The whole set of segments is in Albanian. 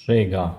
Shega,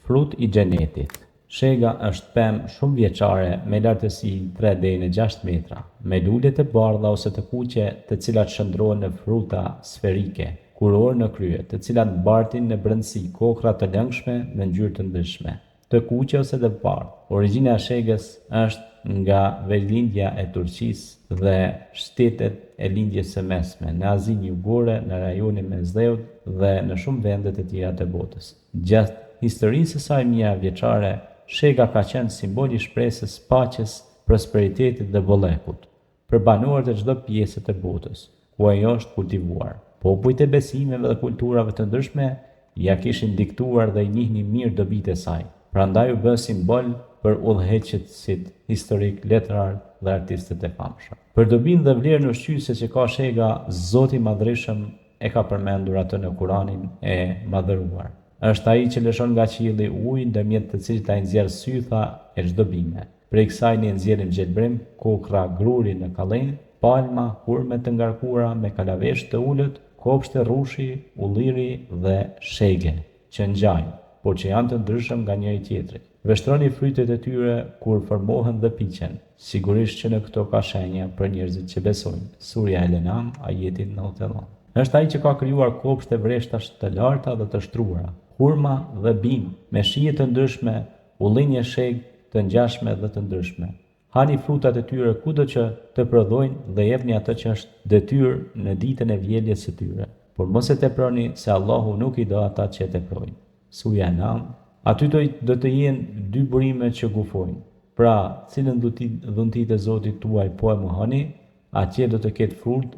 frut i xhenetit. Shega është pemë shumë vjeçare me lartësi 3 deri në 6 metra, me lule të bardha ose të kuqe, të cilat shndrohen në fruta sferike, kurorë në krye, të cilat mbartin në brendësi kokra të lëngshme në ngjyrë të ndryshme, të kuqe ose të bardhë. Origjina e shegës është nga verigjindja e Turqisë dhe shtetet e lindjes së mesme, në Azinë Jugore, në rajonin Mesdheut dhe në shumë vende të tjera të botës. Gjatë historisë së saj mijavjeçare, shega ka qenë simbol i shpresës, paqes, prosperitetit dhe bollekut për banorët e çdo pjese të botës ku ajo është kultivuar. Popujt e besimeve dhe kulturave të ndryshme ja kishin diktuar dhe i njihnin mirë dobitë e saj. Prandaj u bë simbol për udhëheqësit historik, letrar dhe artistët e famshëm. Për dobinë dhe vlerën ushqyese që ka shega, Zoti i Madhërisëm e ka përmendur atë në Kuranin e madhëruar. Është ai që lëshon nga qielli ujë ndërmjet të cilit ai nxjerr sytha e çdo bime. Prej kësaj ne nxjerrim gjelbrim, kokra, gruri në kallën, palma, hurme të ngarkuara me kalavesh të ulët, kopshte rrushi, ulliri dhe shege, që ngjajnë, por që janë të ndryshëm nga njëri tjetri. Veshtroni frytet e tyre kur formohen dhe piqen, sigurisht që në këto ka shenja për njerëzit që besojnë. Surja El-An'am, ajeti 99. Është ai që ka krijuar kopshte vreshtash të larta dhe të shtruara, hurma dhe bimë me shije të ndryshme, ullinje sheg të ngjashme dhe të ndryshme. Hani frutat e tyre kudo që të prodhojnë dhe jepni atë që është detyrë në ditën e vjedhjes së tyre. Por mos e teproni se Allahu nuk i do ata që e teprojnë. Surja An-Nam. Aty do të jenë 2 burime që gufojnë. Pra, cilën dhuntit e Zotit tuaj po e mohoni, atje do të ketë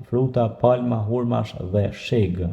fruta, palma, hurmash dhe shegë.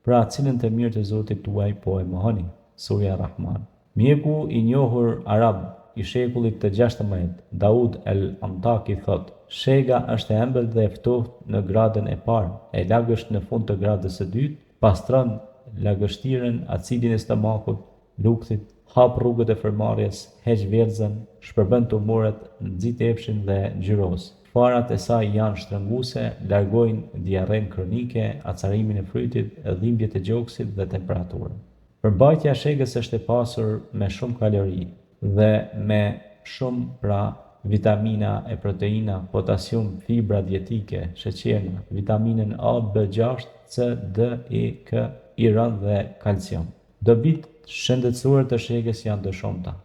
Pra, cilën të mirë të Zotit tuaj po e mohoni. Surja Rahman. Mjeku i njohur arab i shekullit të 16, Daud el-Antaki thot: shega është e ëmbël dhe e ftohtë në gradën e parë, e lagësht në fund të gradës së dytë, pastron lagështiren, acidin e stomakut, lukthit, hap rrugët e fërmarrjes, heq verëzën, shpërbën tumoret, nxit epshin dhe xhiros. Farat e saj janë shtrënguese, largojnë diarren kronike, acarimin e frytit, dhimbjet e gjoksit dhe temperaturën. Përmbajtja e shegës është e pasur me shumë kalori dhe me shumë vitamina e proteina, potasium, fibra dietike, sheqerna, vitaminën A, B6, C, D, E, K, iron dhe kalcium. Dobit shëndetësore të shegës janë të shumta.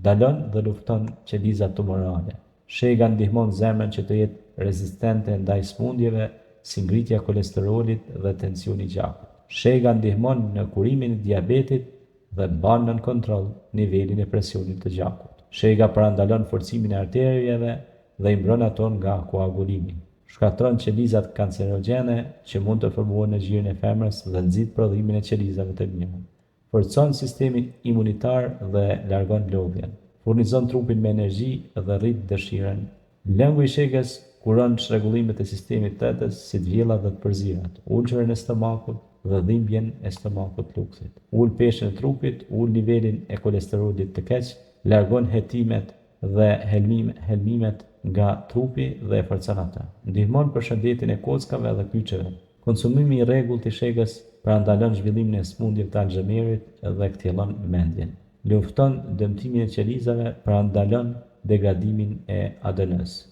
Ndalon dhe lufton qelizat tumorale. Shega ndihmon zemrën që të jetë rezistente ndaj smundjeve si ngritja e kolesterolit dhe tensioni i gjakut. Shega ndihmon në kurimin e diabetit dhe mban nën kontroll nivelin e presionit të gjakut. Shega parandalon forcimin e arterieve dhe i mbron ato nga koagulimi. Shkatron qelizat kancerogjene që mund të formohen në gjirin e femrës dhe nxit prodhimin e qelizave të mira. Forcon sistemin imunitar dhe largon lodhjen. Furnizon trupin me energji dhe rrit dëshirën. Lëngu i shegës kuron çrregullimet e sistemit tëtës si të vjellat dhe të përzirat, ulçërën e stomakut dhe dhimbjen e stomakut lukthit. Ul peshën e trupit, ul nivelin e kolesterolit të keq, largon hetimet dhe helmimet nga trupi dhe e forcon atë. Ndihmon për shëndetin e kockave dhe kyçeve. Konsumimi i rregullt i shegës parandalon zhvillimin e smundjeve të Alzheimerit dhe kthjellon mendjen. Lufton dëmtimin e qelizave, parandalon degradimin e ADN-s.